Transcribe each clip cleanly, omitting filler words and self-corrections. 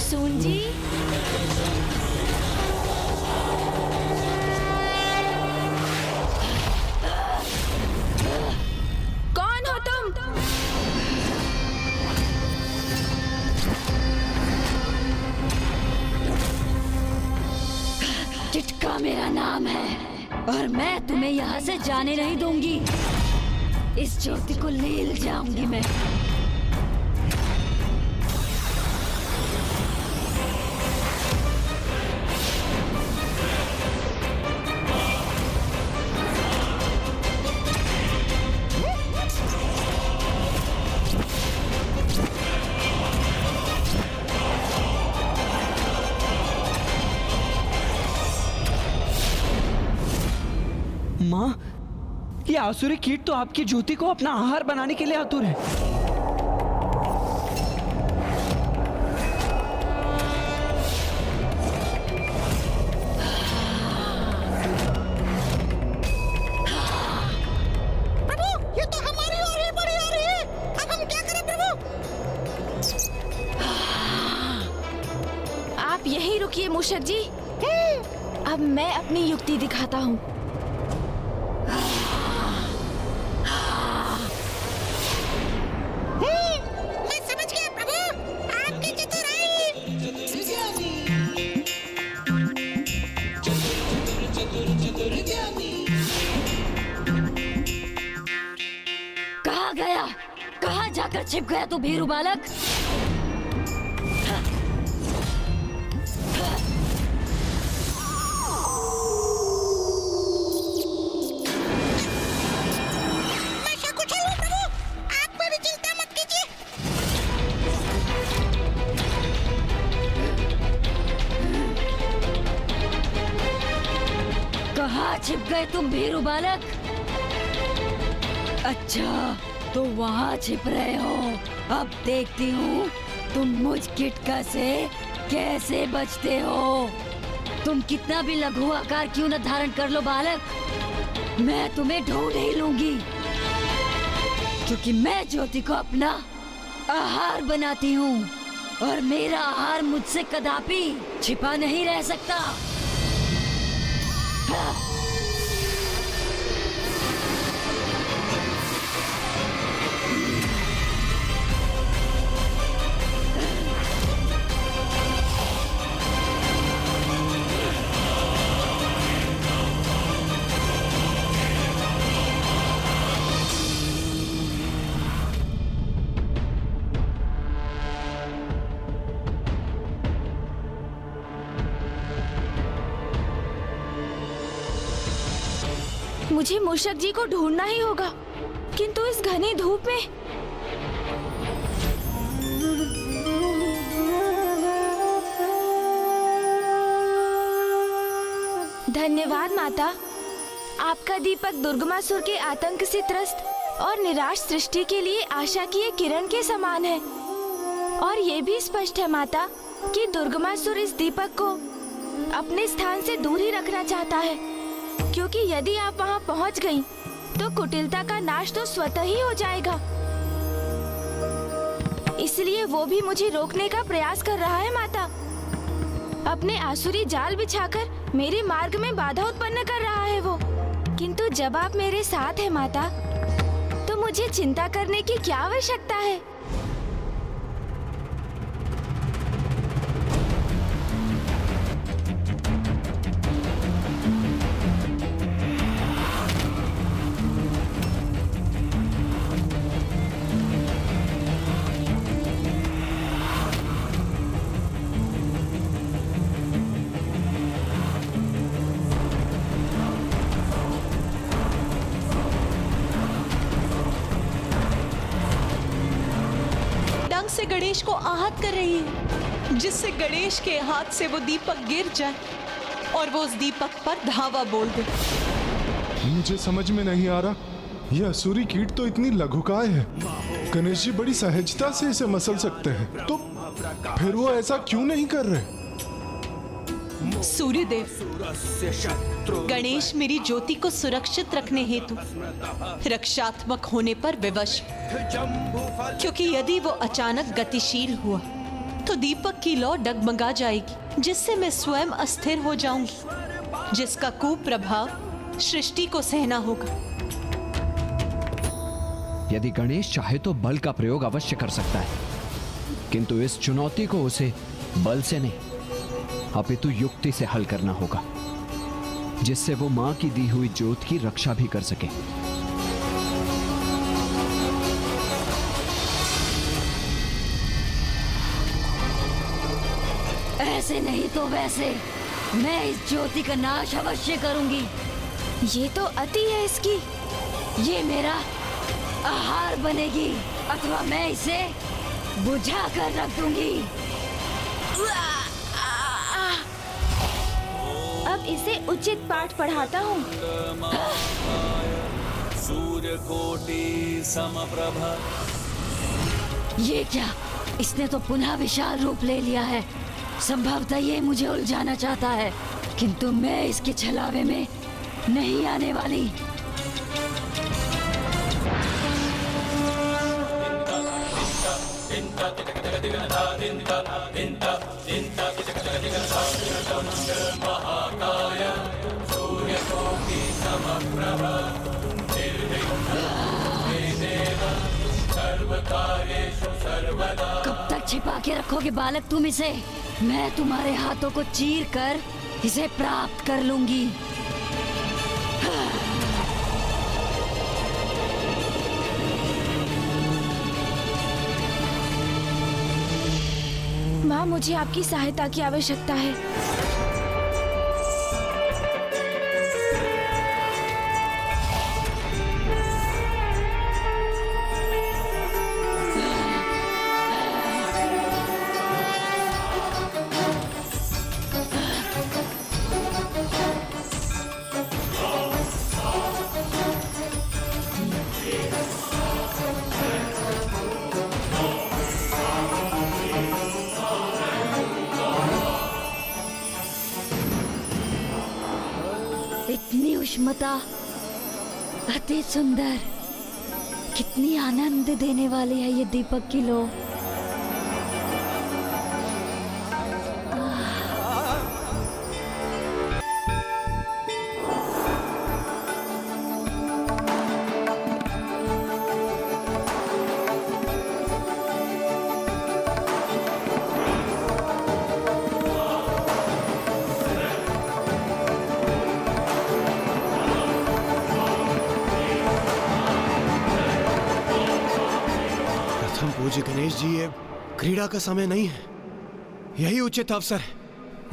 सून जी, कौन हो तुम? चिटका मेरा नाम है और मैं तुम्हें यहाँ से जाने नहीं दूंगी। इस ज्योति को ले जाऊंगी मैं। माँ, ये आसुरी कीट तो आपकी ज्योति को अपना आहार बनाने के लिए आतुर है। प्रभु, ये तो हमारी ओर ही बढ़ी आ रही है। अब हम क्या करें प्रभु? आप यहीं रुकिए मूषक जी। अब मैं अपनी युक्ति दिखाता हूँ। मैं समझ गया प्रभु, आपकी चतुराई। कहाँ गया? कहाँ जाकर छिप गया तू भीरू बालक? मैं सकुशल हूँ प्रभु, आप मेरी चिंता मत कीजिए। कहाँ छिप गए तुम भीरू बालक? अच्छा, तो वहाँ छिप रहे हो। अब देखती हूँ तुम मुझ किटका से कैसे बचते हो। तुम कितना भी लघु आकार क्यों न धारण कर लो बालक, मैं तुम्हें ढूंढ ही लूंगी, क्योंकि मैं ज्योति को अपना आहार बनाती हूँ और मेरा आहार मुझसे कदापि छिपा नहीं रह सकता। मुझे मूषक जी को ढूंढना ही होगा, किंतु इस घनी धूप में। धन्यवाद माता, आपका दीपक दुर्गमासुर के आतंक से त्रस्त और निराश सृष्टि के लिए आशा की एक किरण के समान है। और ये भी स्पष्ट है माता कि दुर्गमासुर इस दीपक को अपने स्थान से दूर ही रखना चाहता है, क्योंकि यदि आप वहां पहुंच गईं, तो कुटिलता का नाश तो स्वतः ही हो जाएगा। इसलिए वो भी मुझे रोकने का प्रयास कर रहा है माता। अपने आसुरी जाल बिछाकर मेरे मार्ग में बाधा उत्पन्न कर रहा है वो। किंतु जब आप मेरे साथ हैं माता, तो मुझे चिंता करने की क्या आवश्यकता है। से गणेश को आहत कर रही है, जिससे गणेश के हाथ से वो दीपक गिर जाए और वो उस दीपक पर धावा बोल दे। मुझे समझ में नहीं आ रहा, यह असुरी कीट तो इतनी लघुकाय है, गणेश जी बड़ी सहजता से इसे मसल सकते हैं, तो फिर वो ऐसा क्यों नहीं कर रहे? सूर्यदेव, गणेश मेरी ज्योति को सुरक्षित रखने हेतु रक्षात्मक होने पर विवश, क्योंकि यदि वो अचानक गतिशील हुआ तो दीपक की लौ डगमगा जाएगी, जिससे मैं स्वयं अस्थिर हो जाऊंगी, जिसका कुप्रभाव सृष्टि को सहना होगा। यदि गणेश चाहे तो बल का प्रयोग अवश्य कर सकता है, किंतु इस चुनौती को उसे बल से नहीं अपितु युक्ति से हल करना होगा, जिससे वो मां की दी हुई ज्योत की रक्षा भी कर सके। ऐसे नहीं तो वैसे मैं इस ज्योति का नाश अवश्य करूंगी। ये तो अति है इसकी। ये मेरा आहार बनेगी अथवा मैं इसे बुझा कर रख दूंगी। अब इसे उचित पाठ पढ़ाता हूँ। सूर्यकोटि समप्रभ। ये क्या, इसने तो पुनः विशाल रूप ले लिया है। संभवतः ये मुझे उलझाना चाहता है, किंतु मैं इसके छलावे में नहीं आने वाली। कब तक छिपा के रखोगे बालक तुम इसे? मैं तुम्हारे हाथों को चीर कर इसे प्राप्त कर लूंगी। माँ, मुझे आपकी सहायता की आवश्यकता है। इतनी उष्मता, अति सुंदर, कितनी आनंद देने वाली है ये दीपक की लौ। पूज्य गणेश जी, ये क्रीड़ा का समय नहीं है, यही उचित अवसर है।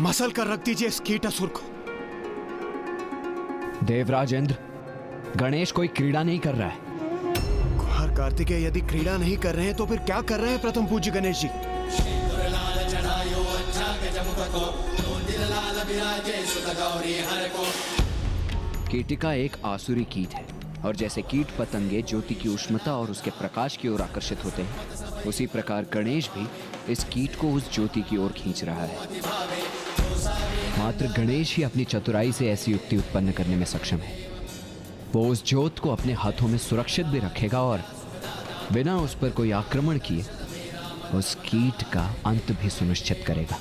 मसल कर रख दीजिए इस कीटासुर को। देवराज इंद्र, गणेश कोई क्रीड़ा नहीं कर रहा है। कुमार कार्तिकेय यदि क्रीड़ा नहीं कर रहे हैं तो फिर क्या कर रहे हैं प्रथम पूज्य गणेश जी? कीटिका एक आसुरी कीट है, और जैसे कीट पतंगे ज्योति की उष्णता और उसके प्रकाश की ओर आकर्षित होते हैं, उसी प्रकार गणेश भी इस कीट को उस ज्योति की ओर खींच रहा है। मात्र गणेश ही अपनी चतुराई से ऐसी युक्ति उत्पन्न करने में सक्षम है। वो उस ज्योत को अपने हाथों में सुरक्षित भी रखेगा और बिना उस पर कोई आक्रमण किए उस कीट का अंत भी सुनिश्चित करेगा।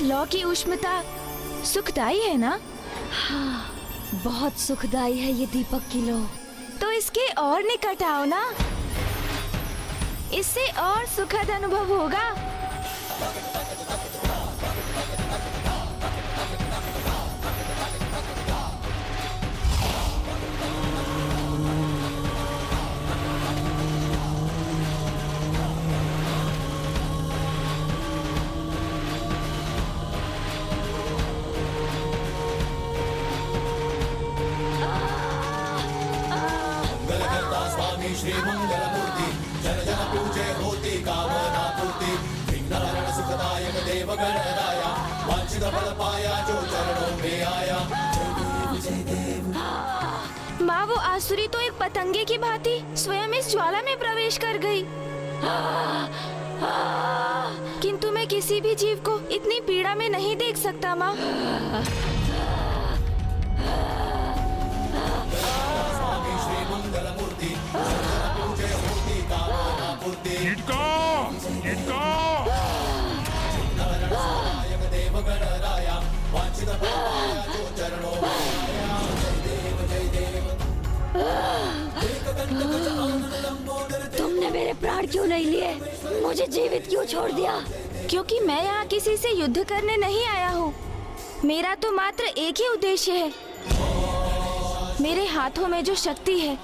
लौ की उष्णता सुखदायी है ना? हाँ, बहुत सुखदायी है ये दीपक की लौ। तो इसके और निकट आओ ना, इससे और सुखद अनुभव होगा। माँ, वो आसुरी तो एक पतंगे की भांति स्वयं इस ज्वाला में प्रवेश कर गई। किंतु मैं किसी भी जीव को इतनी पीड़ा में नहीं देख सकता माँ। तुमने मेरे प्राण क्यों नहीं लिए? मुझे जीवित क्यों छोड़ दिया? क्योंकि मैं यहाँ किसी से युद्ध करने नहीं आया हूँ। मेरा तो मात्र एक ही उद्देश्य है। मेरे हाथों में जो शक्ति है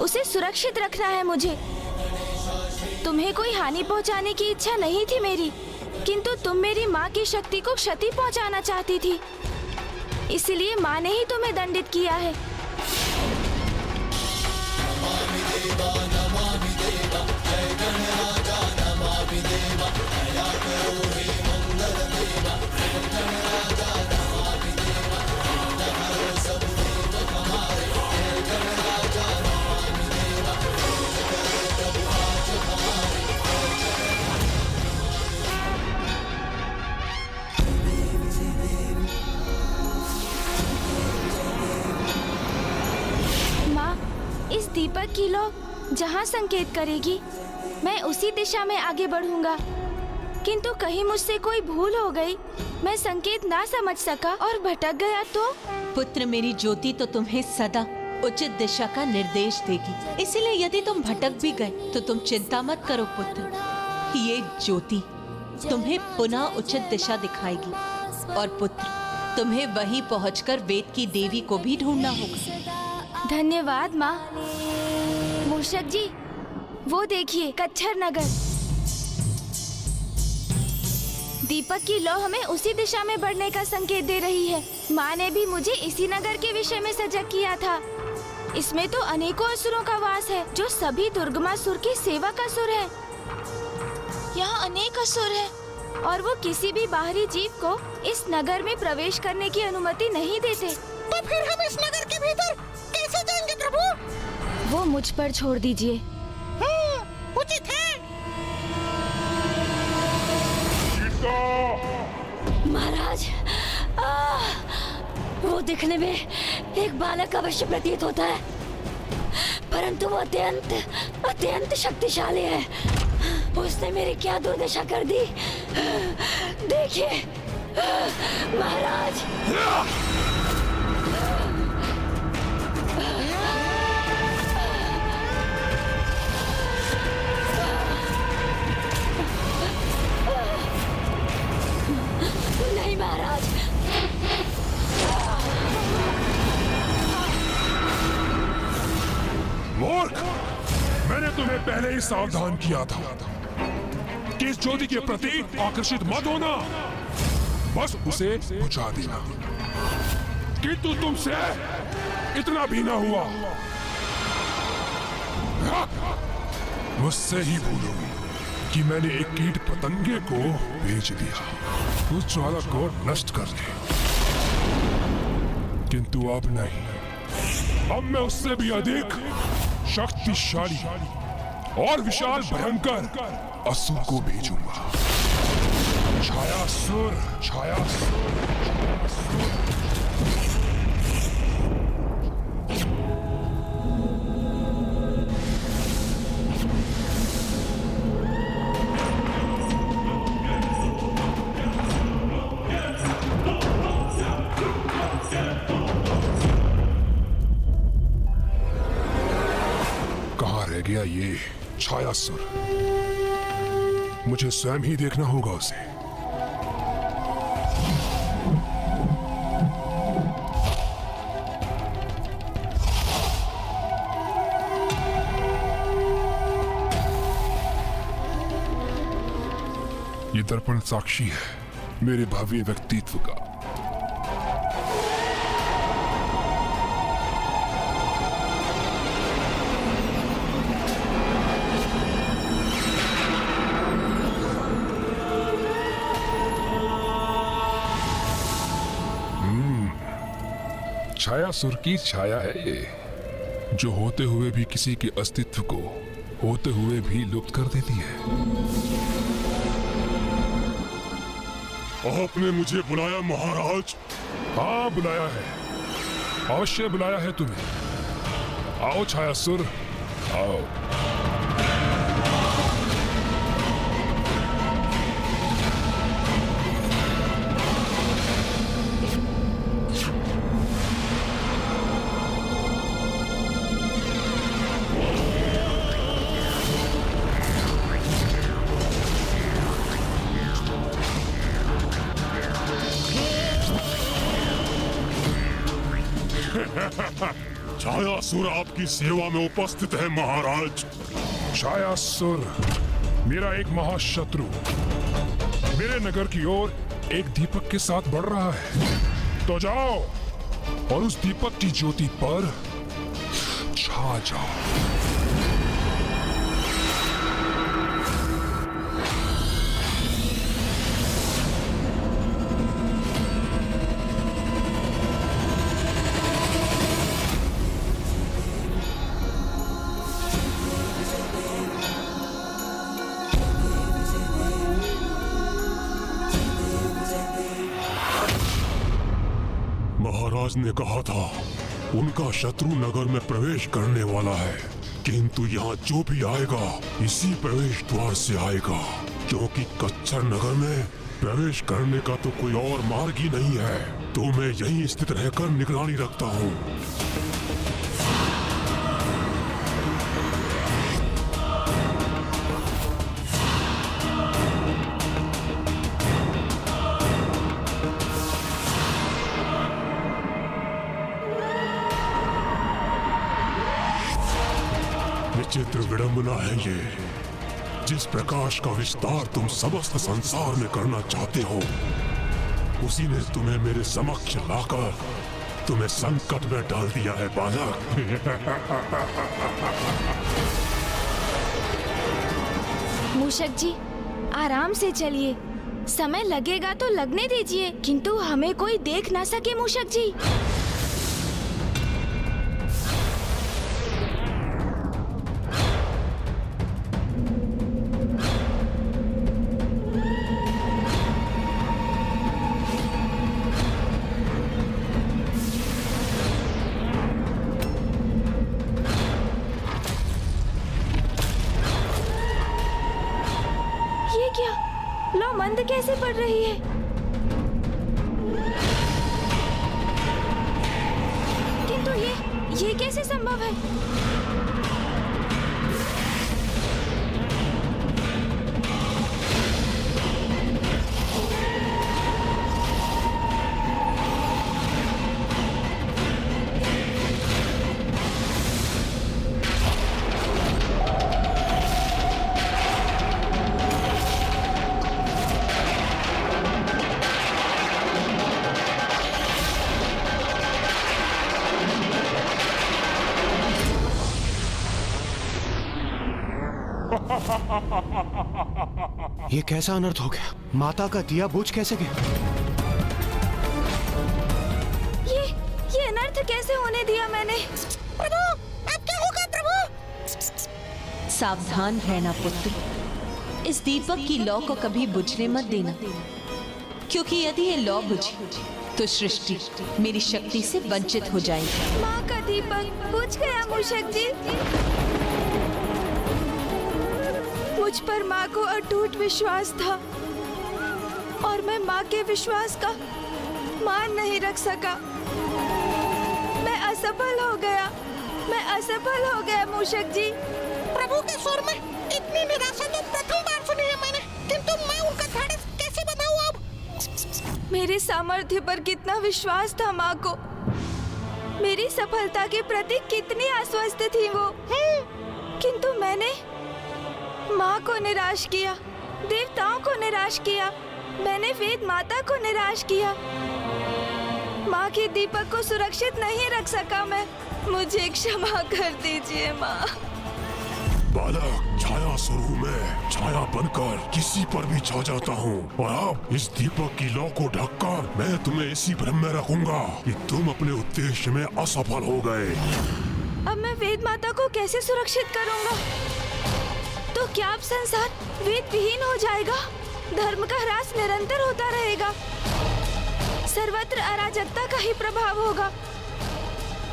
उसे सुरक्षित रखना है मुझे। तुम्हें कोई हानि पहुँचाने की इच्छा नहीं थी मेरी, किंतु तुम मेरी माँ की शक्ति को क्षति पहुँचाना चाहती थी। इसलिए माँ ने ही तुम्हें दंडित किया है। इस दीपक की लौ जहाँ संकेत करेगी मैं उसी दिशा में आगे बढ़ूंगा। किंतु कहीं मुझसे कोई भूल हो गई, मैं संकेत ना समझ सका और भटक गया तो? पुत्र, मेरी ज्योति तो तुम्हें सदा उचित दिशा का निर्देश देगी। इसलिए यदि तुम भटक भी गए तो तुम चिंता मत करो पुत्र। ये ज्योति तुम्हें पुनः उचित दिशा दिखाएगी और पुत्र, तुम्हें वहीं पहुंचकर वेद की देवी को भी ढूंढना होगा। धन्यवाद माँ। मूषक जी, वो देखिए कच्छर नगर। दीपक की लौ हमें उसी दिशा में बढ़ने का संकेत दे रही है। माँ ने भी मुझे इसी नगर के विषय में सजग किया था। इसमें तो अनेकों असुरों का वास है, जो सभी दुर्गमासुर के सेवक असुर हैं। यहाँ अनेक असुर हैं और वो किसी भी बाहरी जीव को इस नगर में प्रवेश करने की अनुमति नहीं देते। तो फिर हम इस नगर के भीतर कैसे जाएंगे प्रभु? वो मुझ पर छोड़ दीजिए। उचित है। महाराज, वो दिखने में एक बालक अवश्य प्रतीत होता है, परंतु वो अत्यंत शक्तिशाली है। उसने मेरी क्या दुर्दशा कर दी, देखिए महाराज। नहीं महाराज। मूर्ख, मैंने तुम्हें पहले ही सावधान किया था कि इस ज्योति के प्रति आकर्षित मत होना, बस उसे बुझा देना। किंतु तुमसे इतना भी ना हुआ। मुझसे ही भूलोगी कि मैंने एक कीट पतंगे को भेज दिया उस ज्वाला को नष्ट करने, किंतु अब नहीं। अब मैं उससे भी अधिक शक्तिशाली और विशाल भयंकर असुर को भेजूंगा। छायासुर, छायासुर, छायासुर। गया ये छायासुर, मुझे स्वयं ही देखना होगा उसे। ये दर्पण साक्षी है मेरे भव्य व्यक्तित्व का। छायासुर की छाया है ये, जो होते हुए भी किसी के अस्तित्व को होते हुए भी लुप्त कर देती है। आपने मुझे बुलाया महाराज? हाँ बुलाया है, अवश्य बुलाया है तुम्हें। आओ छायासुर, आओ। छायासुर आपकी सेवा में उपस्थित है महाराज। छायासुर मेरा एक महाशत्रु मेरे नगर की ओर एक दीपक के साथ बढ़ रहा है, तो जाओ और उस दीपक की ज्योति पर छा जाओ। महाराज ने कहा था उनका शत्रु नगर में प्रवेश करने वाला है, किंतु यहाँ जो भी आएगा इसी प्रवेश द्वार से आएगा, क्योंकि कच्चर नगर में प्रवेश करने का तो कोई और मार्ग ही नहीं है। तो मैं यहीं स्थित रहकर निगरानी रखता हूँ। विचित्र विडंबना है ये, जिस प्रकाश का विस्तार तुम समस्त संसार में करना चाहते हो, उसी ने तुम्हें मेरे समक्ष लाकर तुम्हें संकट में डाल दिया है बालक। मूषक जी आराम से चलिए, समय लगेगा तो लगने दीजिए, किंतु हमें कोई देख ना सके मूषक जी। लो मंद कैसे पड़ रही है? किंतु ये कैसे संभव है? ये कैसा अनर्थ हो गया? माता का दिया बुझ कैसे गया? ये अनर्थ कैसे होने दिया मैंने? प्रभु, अब क्या होगा प्रभु? सावधान रहना पुत्र, इस दीपक की लौ को कभी बुझने मत देना, क्योंकि यदि ये लौ बुझी तो सृष्टि मेरी शक्ति से वंचित हो जाएगी। माँ का दीपक बुझ गया मूषक जी। मुझ पर माँ को अटूट विश्वास था और मैं माँ के विश्वास का मान नहीं रख सका। मैं असफल हो गया मूषक जी। प्रभु के स्वर में इतनी निराशा तो प्रथम बार सुनी है मैंने, किंतु मैं उनका ढाढ़स कैसे बनाऊं अब? मेरे सामर्थ्य पर कितना विश्वास था माँ को, मेरी सफलता के प्रति कितनी आश्वस्त थी वो, किंतु मैंने माँ को निराश किया, देवताओं को निराश किया, मैंने वेद माता को निराश किया। माँ के दीपक को सुरक्षित नहीं रख सका मैं। मुझे क्षमा कर दीजिए माँ। बालक छाया स्वरूप में छाया बनकर किसी पर भी छा जाता हूँ और अब इस दीपक की लौ को ढककर मैं तुम्हें इसी भ्रम में रखूंगा कि तुम अपने उद्देश्य में असफल हो गए। अब मैं वेद माता को कैसे सुरक्षित करूंगा? तो क्या अब संसार वेद विहीन हो जाएगा? धर्म का ह्रास निरंतर होता रहेगा, सर्वत्र अराजकता का ही प्रभाव होगा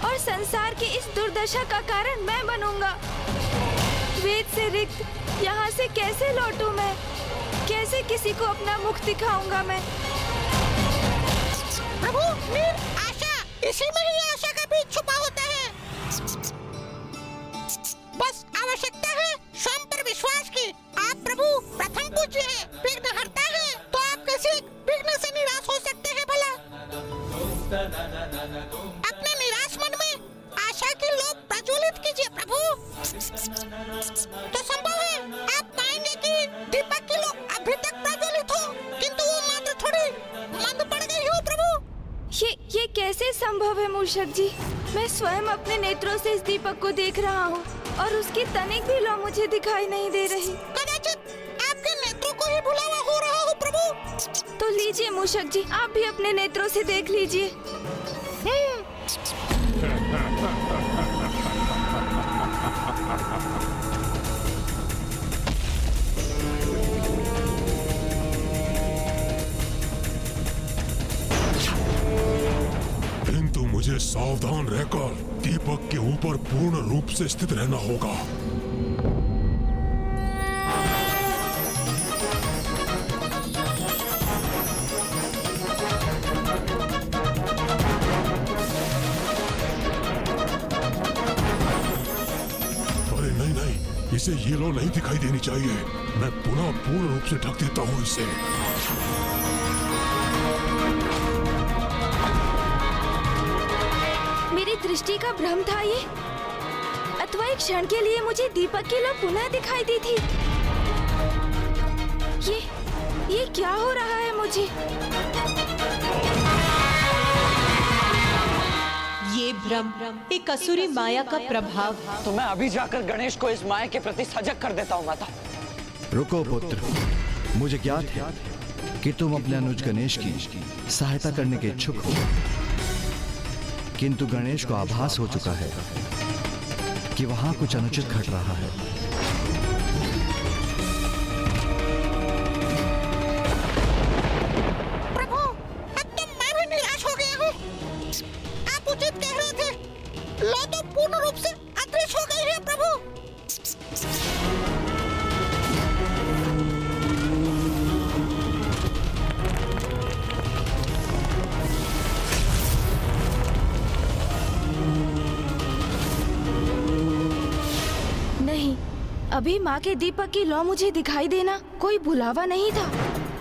और संसार की इस दुर्दशा का कारण मैं बनूंगा। वेद से रिक्त यहाँ से कैसे लौटूं मैं? कैसे किसी को अपना मुख दिखाऊंगा मैं? प्रभु, नीर, आशा, इसी में ही आशा का बीज छुपा होता है। बस आवश्यकता है स्वयं पर विश्वास की। आप प्रभु प्रथम पूज्य हैं, विघ्न हरता है, तो आप कैसे विघ्न से निराश हो सकते हैं भला? अपने निराश मन में आशा की लौ प्रज्वलित कीजिए प्रभु। तो संभव है आप पाएंगे कि दीपक की लौ अभी तक प्रज्वलित हो, किंतु वो मात्र थोड़ी मंद पड़ गई हो प्रभु। ये कैसे संभव है मूषक जी? मैं स्वयं अपने नेत्रों से इस दीपक को देख रहा हूँ और उसकी तनिक भी लौ मुझे दिखाई नहीं दे रही। कदाचित आपके नेत्रों को ही भुलावा हो रहा हो प्रभु। तो लीजिए मूषक जी, आप भी अपने नेत्रों से देख लीजिए। किंतु मुझे सावधान रहकर दीपक के ऊपर पूर्ण रूप से स्थित रहना होगा। अरे नहीं, इसे ये लौ नहीं दिखाई देनी चाहिए। मैं पुनः पूर्ण रूप से ढक देता हूँ इसे। मेरी दृष्टि का भ्रम था ये, अथवा एक क्षण के लिए मुझे दीपक की लौ पुनः दिखाई दी थी। ये क्या हो रहा है मुझे? ये भ्रम एक असुरी माया का प्रभाव है। तो मैं अभी जाकर गणेश को इस माया के प्रति सजग कर देता हूँ माता। रुको पुत्र, मुझे ज्ञात है कि तुम अपने अनुज गणेश की सहायता करने के इच्छुक हो, किंतु गणेश को आभास हो चुका है कि वहां कुछ अनुचित घट रहा है। प्रभु, अब तो मैं भी निराश हो गया हूँ। आप उचित कह रहे थे, लौ तो पूर्ण रूप से अदृश्य हो गई है प्रभु। नहीं, अभी माँ के दीपक की लौ मुझे दिखाई देना कोई भुलावा नहीं था।